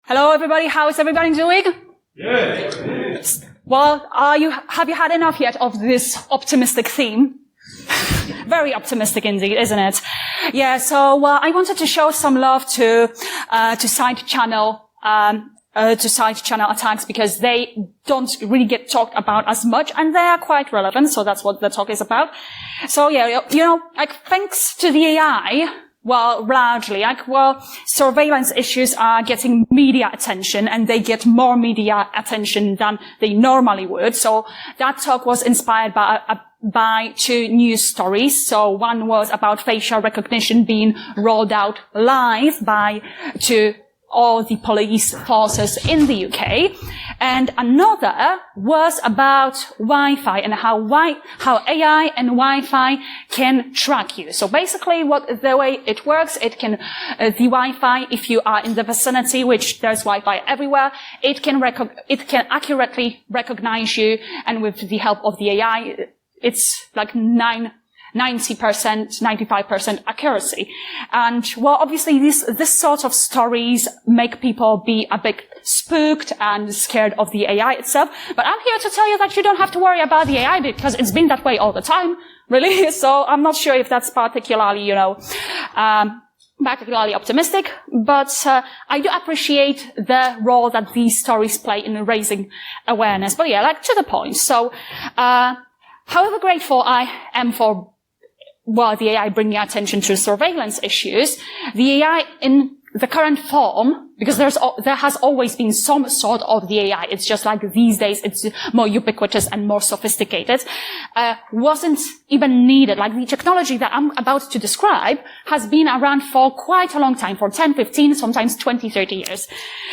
Hello, everybody. How is everybody doing? Yes. Well, have you had enough yet of this optimistic theme? Very optimistic indeed, isn't it? Yeah. So I wanted to show some love to side channel attacks because they don't really get talked about as much, and they are quite relevant. So that's what the talk is about. So yeah, thanks to the AI. Well, largely, surveillance issues are getting media attention, and they get more media attention than they normally would. So that talk was inspired by two news stories. So one was about facial recognition being rolled out live to all the police forces in the UK. And another was about Wi-Fi and how AI and Wi-Fi can track you. So basically the way it works, it can, the Wi-Fi, if you are in the vicinity, which there's Wi-Fi everywhere, it can accurately recognize you. And with the help of the AI, it's like 90%, 95% accuracy. And well, obviously this sort of stories make people be a bit spooked and scared of the AI itself. But I'm here to tell you that you don't have to worry about the AI because it's been that way all the time, really. So I'm not sure if that's particularly, particularly optimistic, but I do appreciate the role that these stories play in raising awareness. But yeah, to the point. So, however grateful I am for the AI bringing attention to surveillance issues, the AI in the current form, because there has always been some sort of the AI, it's just like these days it's more ubiquitous and more sophisticated, wasn't even needed. Like the technology that I'm about to describe has been around for quite a long time, for 10, 15, sometimes 20, 30 years.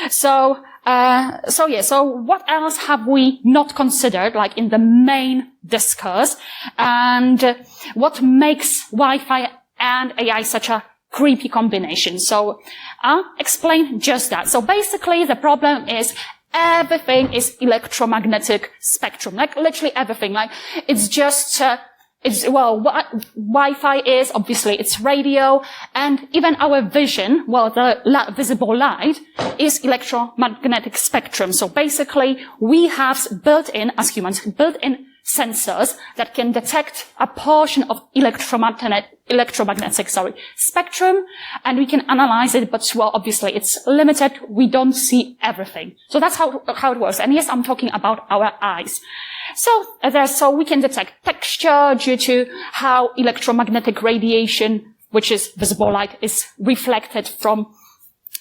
So what else have we not considered, like in the main discourse, and what makes Wi-Fi and AI such a creepy combination? So I'll explain just that. So basically the problem is everything is electromagnetic spectrum, like literally everything. Like it's just, Wi-Fi is obviously it's radio, and even our vision, the visible light is electromagnetic spectrum. So basically we have built-in, as humans, built-in sensors that can detect a portion of electromagnetic spectrum, and we can analyze it, but obviously it's limited. We don't see everything. So that's how it works. And yes, I'm talking about our eyes. So we can detect texture due to how electromagnetic radiation, which is visible light, is reflected from.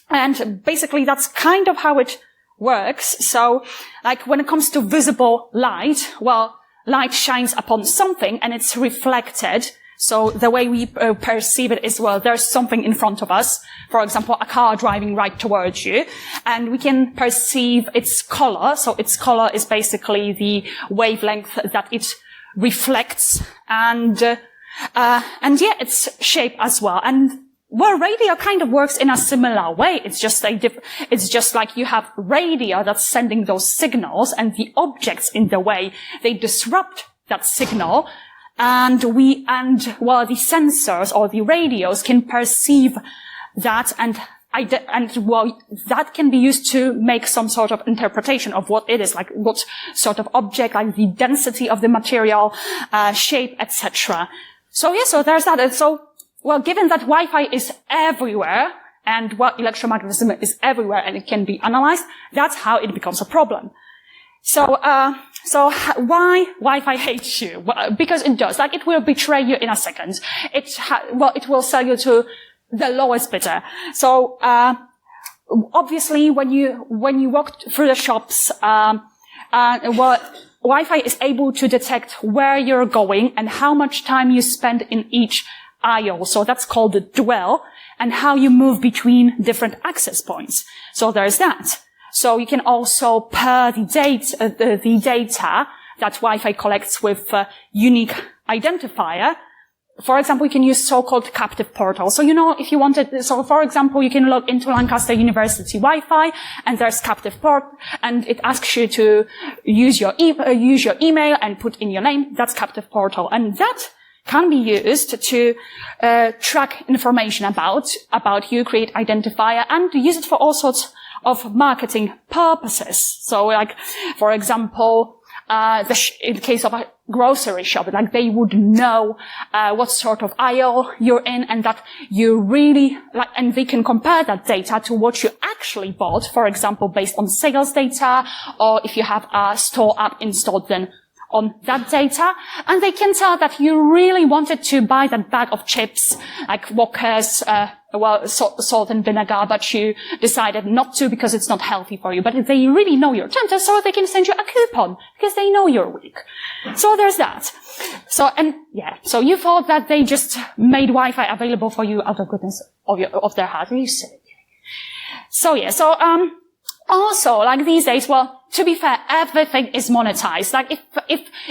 And basically that's kind of how it works. So like when it comes to visible light, light shines upon something and it's reflected. So the way we perceive it is, there's something in front of us. For example, a car driving right towards you, and we can perceive its color. So its color is basically the wavelength that it reflects, and its shape as well. And radio kind of works in a similar way. It's just like you have radio that's sending those signals, and the objects in the way they disrupt that signal. And the sensors or the radios can perceive that, and that can be used to make some sort of interpretation of what it is, like what sort of object, like the density of the material, shape, etc. So there's that. And so, given that Wi-Fi is everywhere, and electromagnetism is everywhere, and it can be analyzed, that's how it becomes a problem. So why Wi-Fi hates you? Well, because it does. Like, it will betray you in a second. It will sell you to the lowest bidder. So, obviously, when you walk through the shops, Wi-Fi is able to detect where you're going and how much time you spend in each aisle. So that's called the dwell, and how you move between different access points. So there's that. So you can also pair the data that Wi-Fi collects with a unique identifier. For example, you can use so-called captive portals. So, if you wanted, for example, you can log into Lancaster University Wi-Fi, and there's captive port, and it asks you to use your email and put in your name. That's captive portal. And that can be used to track information about you, create identifier, and use it for all sorts of marketing purposes. So like, for example, in the case of a grocery shop, like they would know what sort of aisle you're in, and that you really like, and they can compare that data to what you actually bought, for example, based on sales data, or if you have a store app installed, then on that data, and they can tell that you really wanted to buy that bag of chips, like Walker's, salt and vinegar, but you decided not to because it's not healthy for you. But they really know your tempter, so they can send you a coupon because they know you're weak. So there's that. So you thought that they just made Wi-Fi available for you out of goodness of their heart. You say. Also, like these days, well, to be fair, everything is monetized. Like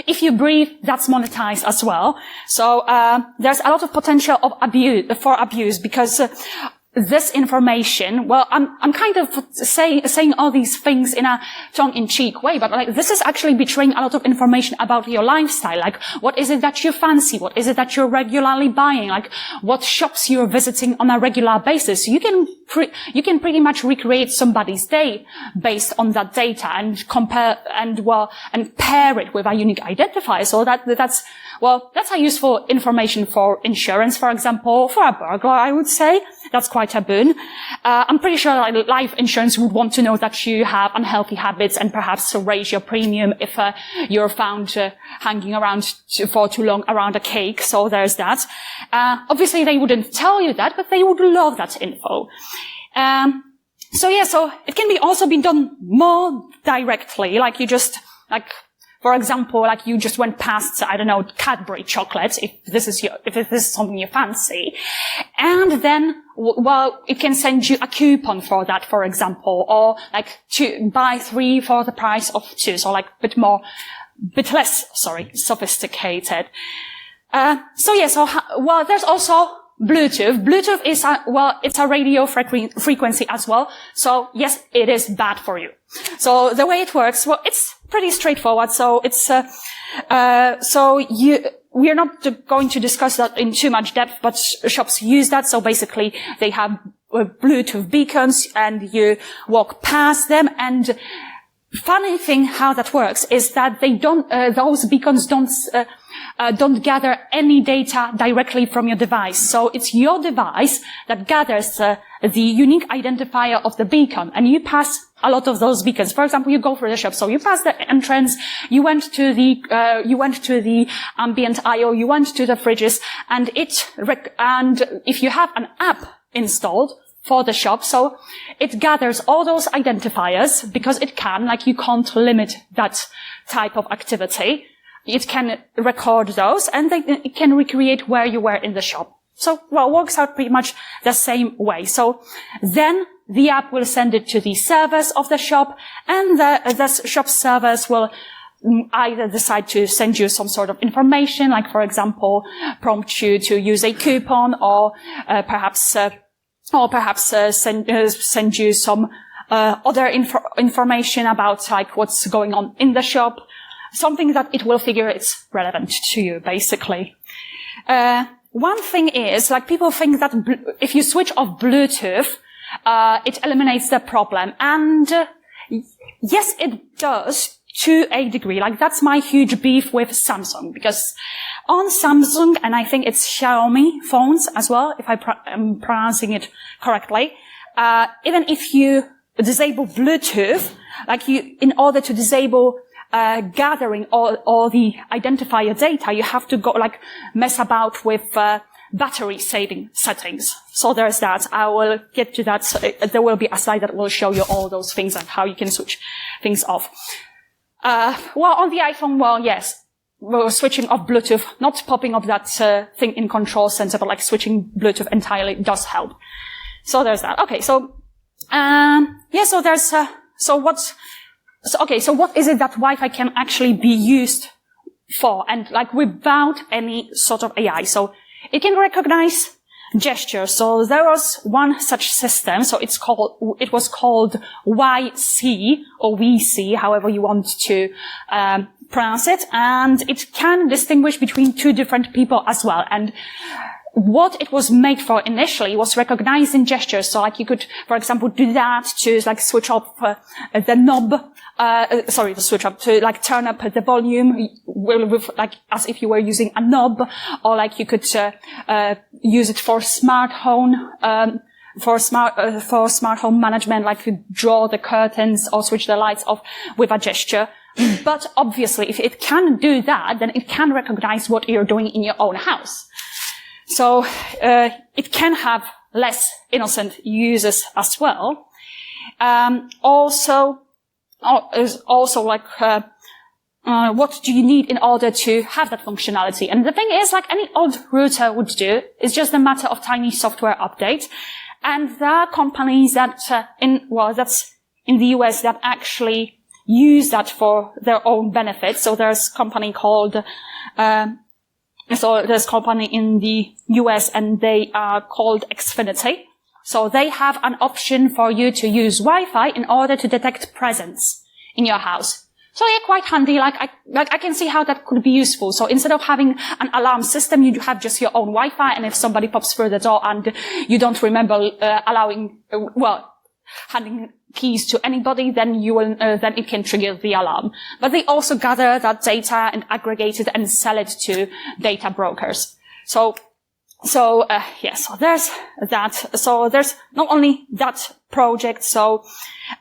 if you breathe, that's monetized as well. So, there's a lot of potential of abuse because, this information, well, I'm kind of saying all these things in a tongue-in-cheek way, but like, this is actually betraying a lot of information about your lifestyle. Like, what is it that you fancy? What is it that you're regularly buying? Like, what shops you're visiting on a regular basis? You can pretty much recreate somebody's day based on that data and compare and pair it with a unique identifier. So that's a useful information for insurance, for example, for a burglar, I would say. That's quite a boon. I'm pretty sure life insurance would want to know that you have unhealthy habits and perhaps raise your premium if you're found hanging around for too long around a cake. So there's that. Obviously, they wouldn't tell you that, but they would love that info. So it can also be done more directly, like you just, like, for example, like you just went past, I don't know, Cadbury chocolate, if this is something you fancy. And then, it can send you a coupon for that, for example, or like to buy 3 for the price of 2. So like bit less sophisticated. There's also Bluetooth. Bluetooth is it's a radio frequency as well. So yes, it is bad for you. So the way it works, it's pretty straightforward. So it's, we're not going to discuss that in too much depth, but shops use that. So basically they have Bluetooth beacons and you walk past them, and funny thing how that works is that those beacons don't gather any data directly from your device. So it's your device that gathers the unique identifier of the beacon, and you pass a lot of those beacons. For example, you go through the shop, so you pass the entrance, you went to the ambient aisle, you went to the fridges, and if you have an app installed for the shop, so it gathers all those identifiers because it can, like you can't limit that type of activity. It can record those, and it can recreate where you were in the shop. So, it works out pretty much the same way. So then the app will send it to the servers of the shop, and the shop servers will either decide to send you some sort of information, like, for example, prompt you to use a coupon, or perhaps send you some other information about, like, what's going on in the shop. Something that it will figure it's relevant to you, basically. One thing is, like, people think that if you switch off Bluetooth, it eliminates the problem. And yes, it does to a degree. Like, that's my huge beef with Samsung, because on Samsung, and I think it's Xiaomi phones as well, if I'm pronouncing it correctly, even if you disable Bluetooth, like, in order to disable gathering all the identifier data, you have to go, like, mess about with battery saving settings. So there's that. I will get to that. There will be a slide that will show you all those things and how you can switch things off. On the iPhone, yes, switching off Bluetooth, not popping up that thing in Control Center, but like switching Bluetooth entirely does help. So there's that. Okay, so what is it that Wi-Fi can actually be used for, and like without any sort of AI? So it can recognize gestures. So there was one such system. So it was called YC or VC, however you want to pronounce it, and it can distinguish between 2 different people as well. And what it was made for initially was recognizing gestures. So like you could, for example, do that to like switch up the knob, the switch up to like turn up the volume with like as if you were using a knob, or like you could use it for smart home, for smart home management, like to draw the curtains or switch the lights off with a gesture. But obviously, if it can do that, then it can recognize what you're doing in your own house. So it can have less innocent users as well. Also like what do you need in order to have that functionality? And the thing is, like any old router would do, it's just a matter of tiny software update. And there are companies that that's in the US that actually use that for their own benefit. So there's a company called there's a company in the US, and they are called Xfinity. So they have an option for you to use Wi-Fi in order to detect presence in your house. So yeah, quite handy. I can see how that could be useful. So instead of having an alarm system, you have just your own Wi-Fi, and if somebody pops through the door and you don't remember handing keys to anybody, then then it can trigger the alarm. But they also gather that data and aggregate it and sell it to data brokers. So there's that. So there's not only that project. So,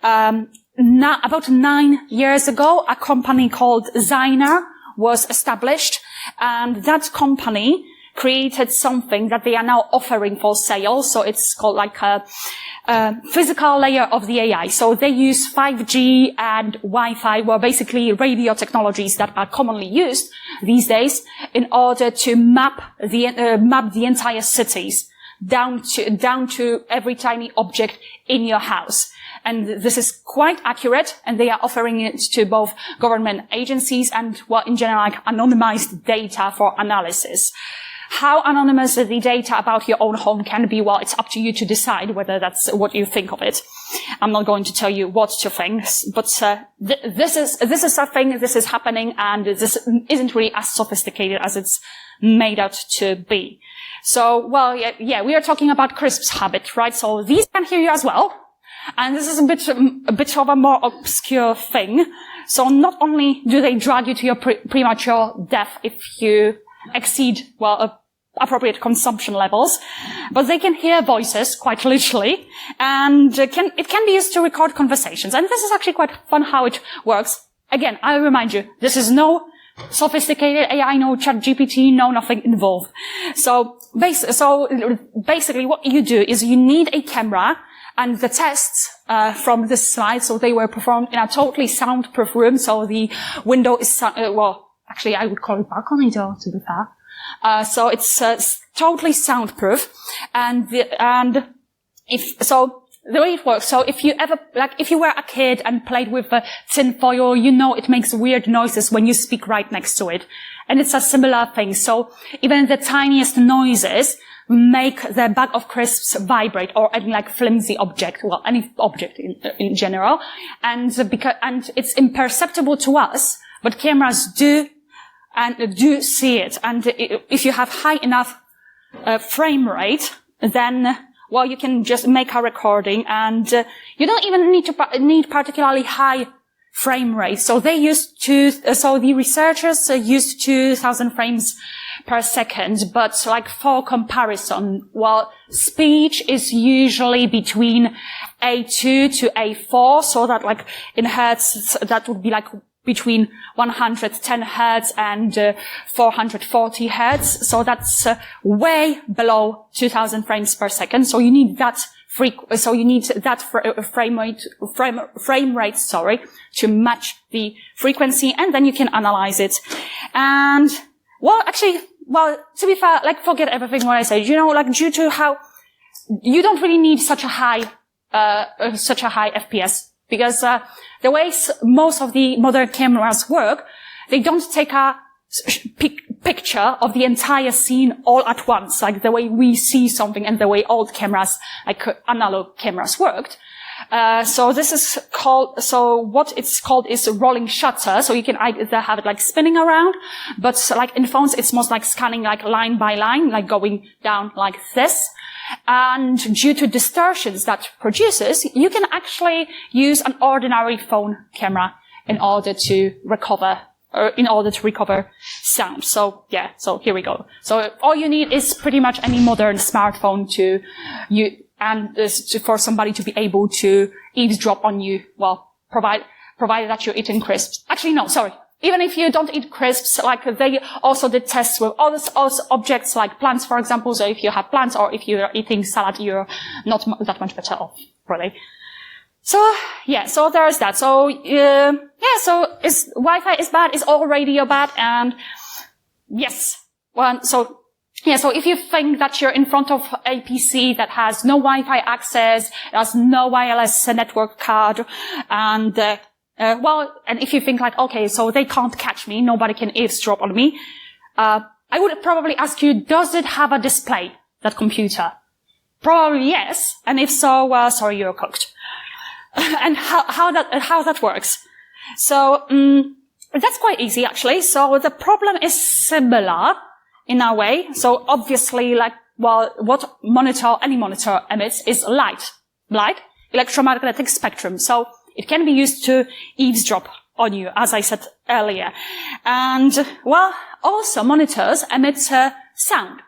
about 9 years ago, a company called Zyner was established, and that company created something that they are now offering for sale. So it's called like a physical layer of the AI. So they use 5G and Wi-Fi, well, basically radio technologies that are commonly used these days, in order to map the entire cities down to every tiny object in your house. And this is quite accurate, and they are offering it to both government agencies and, well, in general, like anonymized data for analysis. How anonymous the data about your own home can be, well, it's up to you to decide whether that's what you think of it. I'm not going to tell you what to think, but this is a thing, this is happening, and this isn't really as sophisticated as it's made out to be. So, well, yeah, we are talking about Crisp's habit, right? So these can hear you as well. And this is a bit of a more obscure thing. So not only do they drag you to your premature death if you exceed, appropriate consumption levels, but they can hear voices, quite literally, and it can be used to record conversations. And this is actually quite fun how it works. Again, I remind you, this is no sophisticated AI, no ChatGPT, no nothing involved. So basically what you do is you need a camera, and the tests from this slide, so they were performed in a totally soundproof room. So the window is actually I would call it balcony door, to be fair. So it's totally soundproof, and the way it works, so if you were a kid and played with tin foil, you know it makes weird noises when you speak right next to it. And it's a similar thing. So even the tiniest noises make the bag of crisps vibrate, or any like flimsy object, well, any object in general. And it's imperceptible to us, but cameras do see it. And if you have high enough frame rate, then, well, you can just make a recording, and you don't even need particularly high frame rate. So the researchers used 2,000 frames per second, but like for comparison, well, speech is usually between A2 to A4, so that like in hertz, that would be like between 110 hertz and 440 hertz. So that's way below 2,000 frames per second. So you need that frame rate, to match the frequency, and then you can analyze it. And to be fair, like forget everything what I said. You know, like due to how you don't really need such a high FPS, because the way most of the modern cameras work, they don't take a picture of the entire scene all at once, like the way we see something and the way old cameras, like analog cameras worked. So this is called, so what it's called is a rolling shutter. So you can either have it like spinning around, but like in phones, it's most like scanning like line by line, like going down like this. And due to distortions that produces, you can actually use an ordinary phone camera in order to recover sound. So yeah, so here we go. So all you need is pretty much any modern smartphone for somebody to be able to eavesdrop on you. Well, provided that you're eating crisps. Actually, no, sorry. Even if you don't eat crisps, like they also did tests with all objects like plants, for example. So if you have plants or if you're eating salad, you're not that much better off, really. So, yeah, so there's that. So, so Wi-Fi is bad, is all radio bad? And yes. So if you think that you're in front of a PC that has no Wi-Fi access, has no wireless network card, and, and if you think like, okay, so they can't catch me, nobody can eavesdrop on me, I would probably ask you, does it have a display, that computer? Probably yes. And if so, well, sorry, you're cooked. And how that works. So, that's quite easy actually. So the problem is similar in a way. So obviously, like, well, what any monitor emits is light, electromagnetic spectrum. So it can be used to eavesdrop on you, as I said earlier. And, well, also monitors emit sound.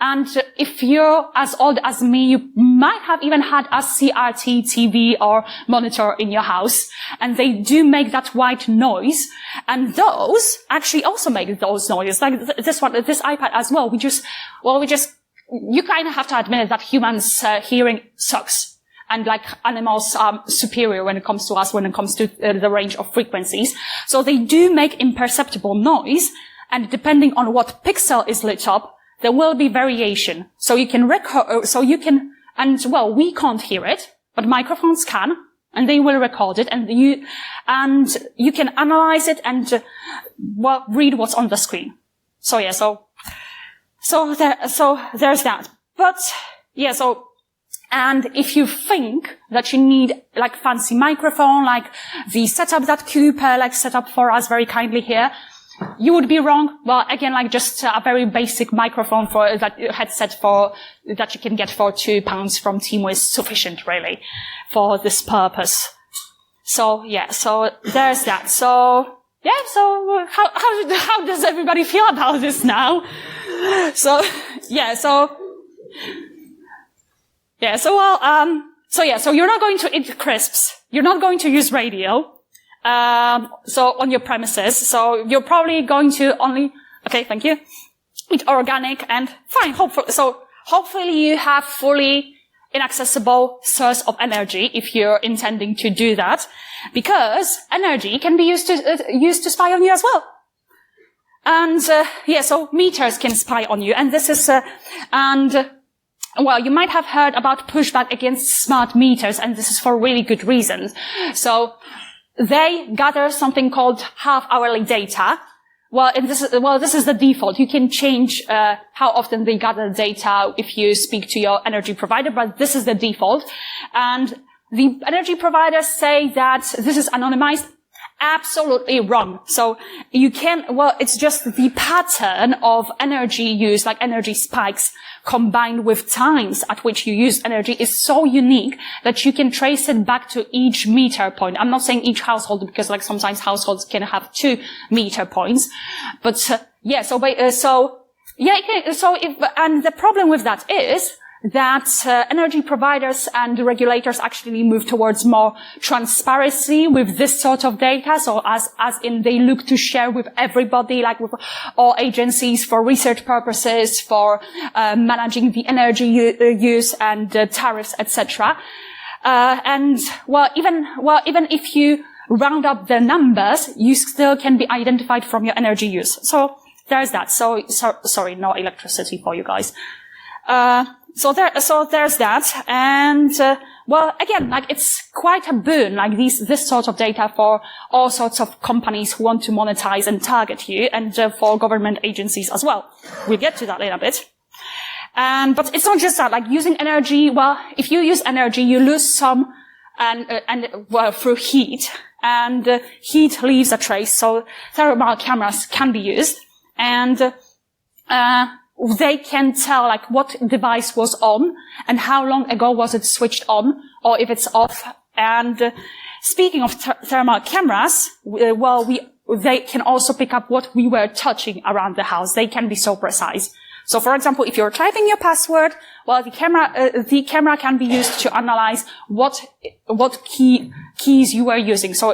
And if you're as old as me, you might have even had a CRT TV or monitor in your house, and they do make that white noise. And those actually also make those noises, like this iPad as well. You kind of have to admit that humans' hearing sucks. And like animals are superior when it comes to us, when it comes to the range of frequencies. So they do make imperceptible noise, and depending on what pixel is lit up, there will be variation. So you can we can't hear it, but microphones can, and they will record it, and you can analyze it and, read what's on the screen. So yeah, so there's that. But, yeah, and if you think that you need like fancy microphone, like the setup that Cooper set up for us very kindly here, you would be wrong. Well, again, like just a very basic microphone for that headset that you can get for £2 from Temu is sufficient really for this purpose. So yeah, so there's that. So yeah, so how does everybody feel about this now? So you're not going to eat crisps. You're not going to use radio. So on your premises. So you're probably going to okay, thank you, eat organic and fine, hopefully you have fully inaccessible source of energy if you're intending to do that, because energy can be used to spy on you as well. And, so meters can spy on you, and this is, you might have heard about pushback against smart meters, and this is for really good reasons. So, they gather something called half-hourly data. This is the default. You can change how often they gather data if you speak to your energy provider, but this is the default. And the energy providers say that this is anonymized. Absolutely wrong. So it's just the pattern of energy use, like energy spikes, combined with times at which you use energy is so unique that you can trace it back to each meter point. I'm not saying each household, because sometimes households can have 2 meter points. But, and the problem with that is that energy providers and regulators actually move towards more transparency with this sort of data. So as in they look to share with everybody, like with all agencies for research purposes, for managing the energy use and tariffs, etc. Even if you round up the numbers, you still can be identified from your energy use. So there's that. Sorry, no electricity for you guys. So there's that. And, again, it's quite a boon, this sort of data for all sorts of companies who want to monetize and target you, and for government agencies as well. We'll get to that in a bit. But it's not just that, using energy, if you use energy, you lose some, and through heat. And heat leaves a trace, so thermal cameras can be used. And they can tell like what device was on and how long ago was it switched on, or if it's off. And speaking of thermal cameras, they can also pick up what we were touching around the house. They can be so precise. So, for example, if you're typing your password, the camera can be used to analyze what keys you were using. So,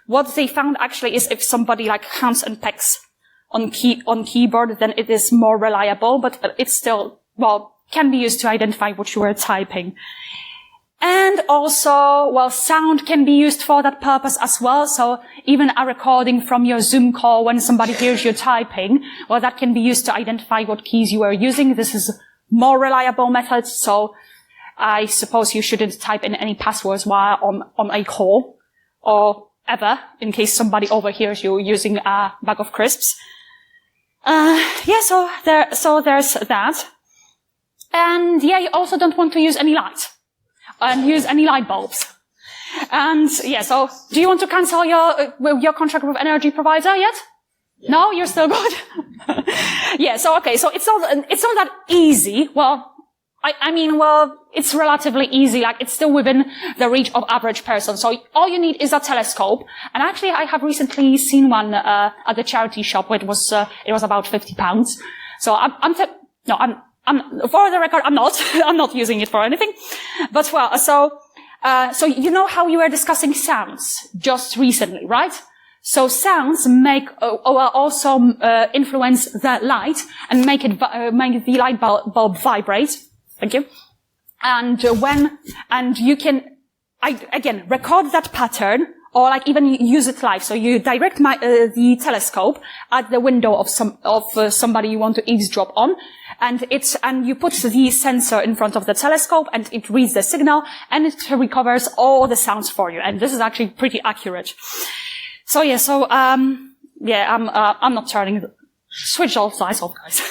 what they found actually is if somebody like hums and pecks on keyboard, then it is more reliable, but it's still, can be used to identify what you were typing. And also, sound can be used for that purpose as well. So even a recording from your Zoom call when somebody hears you typing, that can be used to identify what keys you are using. This is more reliable method. So I suppose you shouldn't type in any passwords while on a call or ever in case somebody overhears you using a bag of crisps. So there's that. And you also don't want to use any light. And use any light bulbs. And so do you want to cancel your contract with energy provider yet? Yeah. No, you're still good. So it's not that easy. It's relatively easy. Like it's still within the reach of average person. So all you need is a telescope. And actually, I have recently seen one at the charity shop. It was about £50. So for the record, I'm not using it for anything. But so you know how you were discussing sounds just recently, right? So sounds also influence the light and make the light bulb vibrate. Thank you. And you can, again, record that pattern or like even use it live. So you direct the telescope at the window of somebody you want to eavesdrop on. And you put the sensor in front of the telescope and it reads the signal and it recovers all the sounds for you. And this is actually pretty accurate. I'm not turning switch off, the lights off, guys.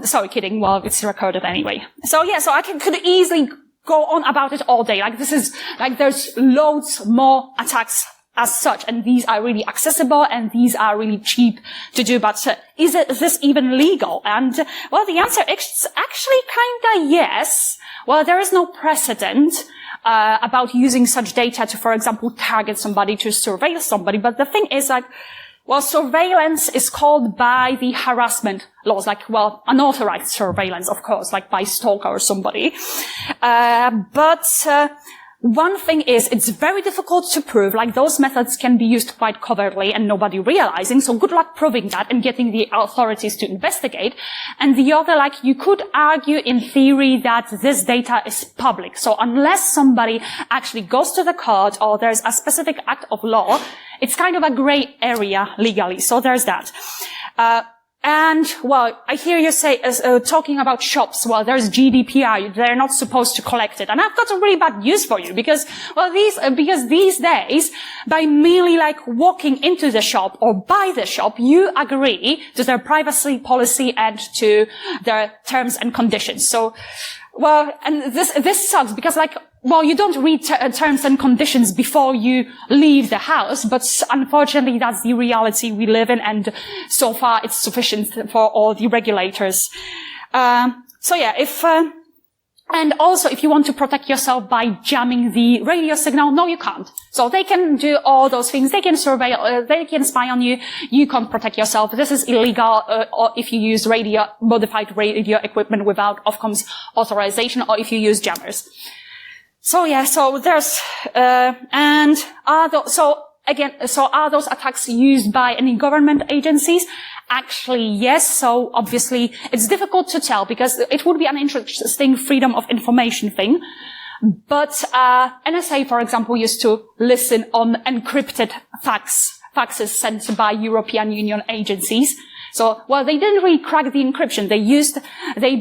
Sorry, kidding. It's recorded anyway. So I could easily go on about it all day. Like there's loads more attacks as such, and these are really accessible and these are really cheap to do. But is this even legal? And the answer is actually kinda yes. There is no precedent about using such data to, for example, target somebody, to surveil somebody. But the thing is surveillance is called by the harassment laws, unauthorized surveillance, of course, like by stalker or somebody. One thing is, it's very difficult to prove, those methods can be used quite covertly and nobody realizing, so good luck proving that and getting the authorities to investigate. And the other, you could argue in theory that this data is public. So unless somebody actually goes to the court or there's a specific act of law, it's kind of a gray area legally. So there's that. I hear you say, talking about shops, there's GDPR, they're not supposed to collect it. And I've got a really bad news for you because these days, by merely walking into the shop or by the shop, you agree to their privacy policy and to their terms and conditions. So, and this sucks because you don't read terms and conditions before you leave the house, but unfortunately that's the reality we live in, and so far it's sufficient for all the regulators. And also if you want to protect yourself by jamming the radio signal, no, you can't. So they can do all those things. They can surveil, they can spy on you. You can't protect yourself. This is illegal, or if you use modified radio equipment without Ofcom's authorization, or if you use jammers. So there's, are those attacks used by any government agencies? Actually, yes. So obviously it's difficult to tell because it would be an interesting freedom of information thing. But, NSA, for example, used to listen on encrypted faxes sent by European Union agencies. So, they didn't really crack the encryption. They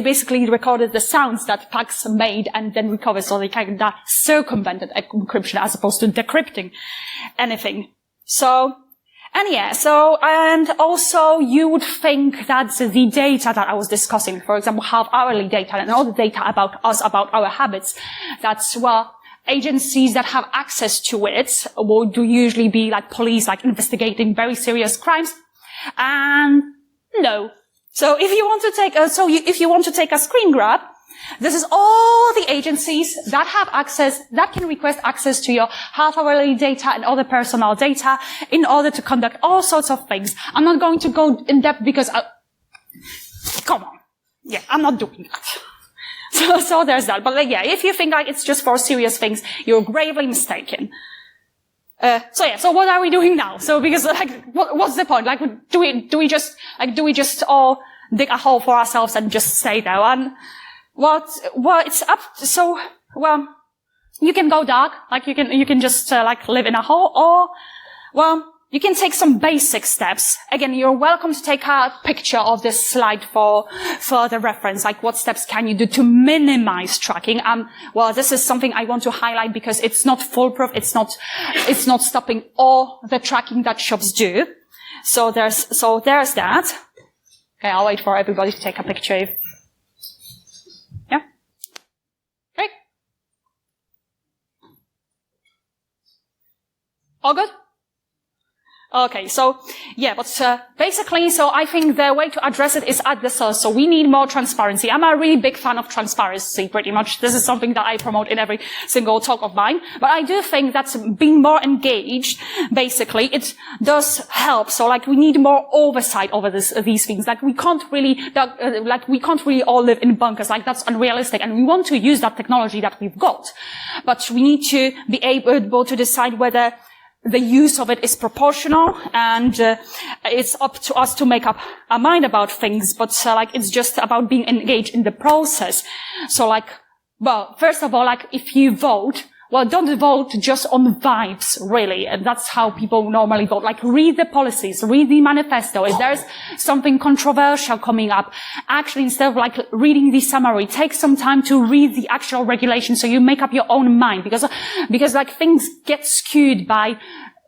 basically recorded the sounds that fax made and then recovered, so they kind of circumvented encryption as opposed to decrypting anything. So, And yeah, and also you would think that the data that I was discussing, for example, hourly data and all the data about us, about our habits, that's, agencies that have access to it would usually be like police, like investigating very serious crimes. And no. So if you want to take if you want to take a screen grab, this is all the agencies that have access, that can request access to your half-hourly data and other personal data in order to conduct all sorts of things. I'm not going to go in depth because, come on. Yeah, I'm not doing that. So there's that. But yeah, if you think like it's just for serious things, you're gravely mistaken. So what are we doing now? So because what's the point? Like, do we just all dig a hole for ourselves and just stay there? And it's up. So, you can go dark. Like you can just live in a hole, or you can take some basic steps. Again, you're welcome to take a picture of this slide for the reference. Like, what steps can you do to minimize tracking? This is something I want to highlight because it's not foolproof. It's not stopping all the tracking that shops do. So there's that. Okay, I'll wait for everybody to take a picture. Yeah. Okay. All good? Okay, so, yeah, but basically, so I think the way to address it is at the source. So we need more transparency. I'm a really big fan of transparency, pretty much. This is something that I promote in every single talk of mine. But I do think that being more engaged, basically, it does help. So, we need more oversight over these things. We can't really all live in bunkers. That's unrealistic. And we want to use that technology that we've got. But we need to be able to decide whether the use of it is proportional, and it's up to us to make up our mind about things, but it's just about being engaged in the process. So first of all, if you vote, don't vote just on vibes, really. And that's how people normally vote. Read the policies, read the manifesto. If there's something controversial coming up, actually, instead of reading the summary, take some time to read the actual regulation so you make up your own mind. Because things get skewed by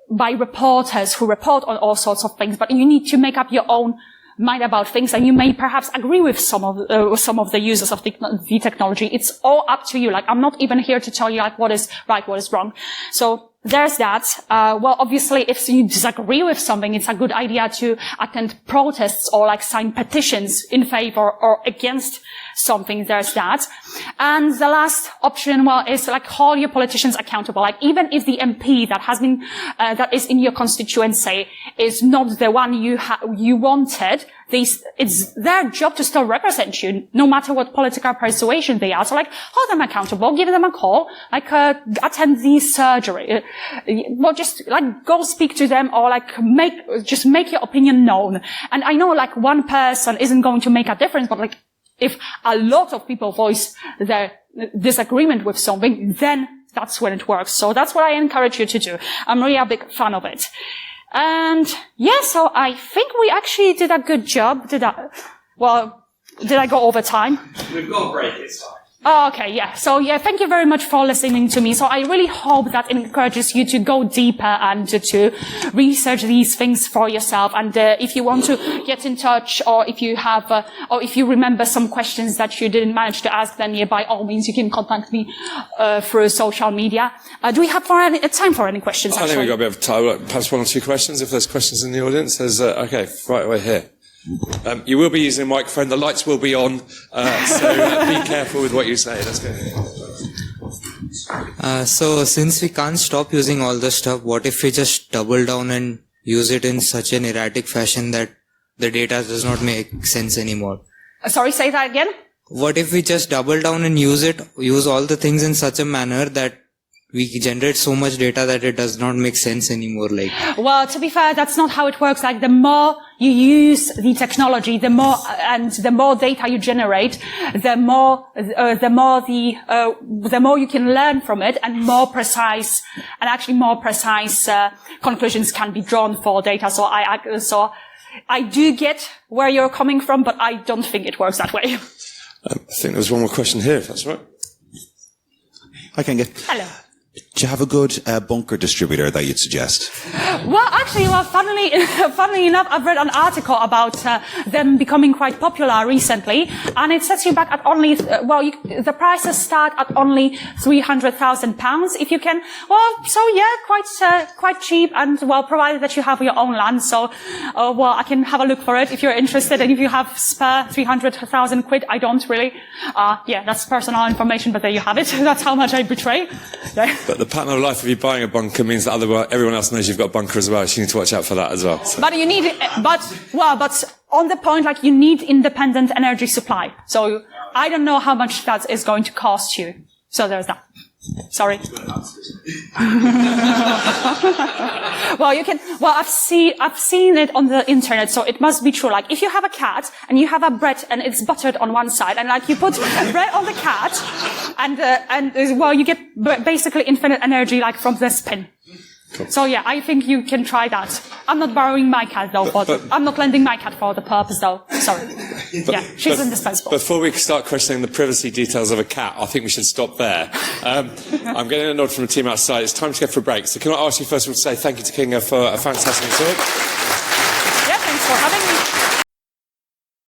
reporters who report on all sorts of things, but you need to make up your own mind about things, and you may perhaps agree with some of the users of the technology. It's all up to you. I'm not even here to tell you what is right, what is wrong. So there's that. Obviously, if you disagree with something, it's a good idea to attend protests or sign petitions in favor or against something. There's that. And the last option, is hold your politicians accountable. Even if the MP that has been, that is in your constituency is not the one you wanted, it's their job to still represent you, no matter what political persuasion they are. So hold them accountable, give them a call, attend the surgery. Just go speak to them, or make your opinion known. And I know one person isn't going to make a difference, but if a lot of people voice their disagreement with something, then that's when it works. So that's what I encourage you to do. I'm really a big fan of it. And yeah, so I think we actually did a good job. Did I go over time? We've got a break this time. Oh, okay, yeah. So yeah, thank you very much for listening to me. So I really hope that encourages you to go deeper and to research these things for yourself. And if you want to get in touch, or if you have, or if you remember some questions that you didn't manage to ask, then by all means you can contact me through social media. Do we have time for any questions? I think we've got a bit of time. Perhaps one or two questions, if there's questions in the audience. There's okay, right away here. You will be using a microphone. The lights will be on, so be careful with what you say. Let's go. So since we can't stop using all this stuff, what if we just double down and use it in such an erratic fashion that the data does not make sense anymore? Sorry, say that again? What if we just double down and use all the things in such a manner that we generate so much data that it does not make sense anymore? Well, to be fair, that's not how it works. The more you use the technology, the more data you generate, the more you can learn from it, and more precise conclusions can be drawn for data. So I do get where you're coming from, but I don't think it works that way. I think there's one more question here, if that's right. Hi, Kinga. Hello. Do you have a good bunker distributor that you'd suggest? Well, actually, funnily enough, I've read an article about them becoming quite popular recently, and it sets you back at only, the prices start at only £300,000 if you can. Well, so yeah, quite cheap, and well, provided that you have your own land. So, well, I can have a look for it if you're interested, and if you have spare 300,000 quid, I don't really. Yeah, that's personal information, but there you have it. That's how much I betray. Yeah. But the pattern of life of you buying a bunker means that everyone else knows you've got a bunker as well, so you need to watch out for that as well. So. But you need, but on the point, like, you need independent energy supply. So I don't know how much that is going to cost you. So there's that. Sorry. I've seen it on the internet, so it must be true. Like, if you have a cat and you have a bread and it's buttered on one side, and like you put bread on the cat, and you get basically infinite energy, like, from the spin. Cool. So yeah, I think you can try that. I'm not borrowing my cat though, I'm not lending my cat for the purpose though. Sorry. She's indispensable. Before we start questioning the privacy details of a cat, I think we should stop there. I'm getting a nod from the team outside. It's time to go for a break. So can I ask you first of all to say thank you to Kinga for a fantastic talk?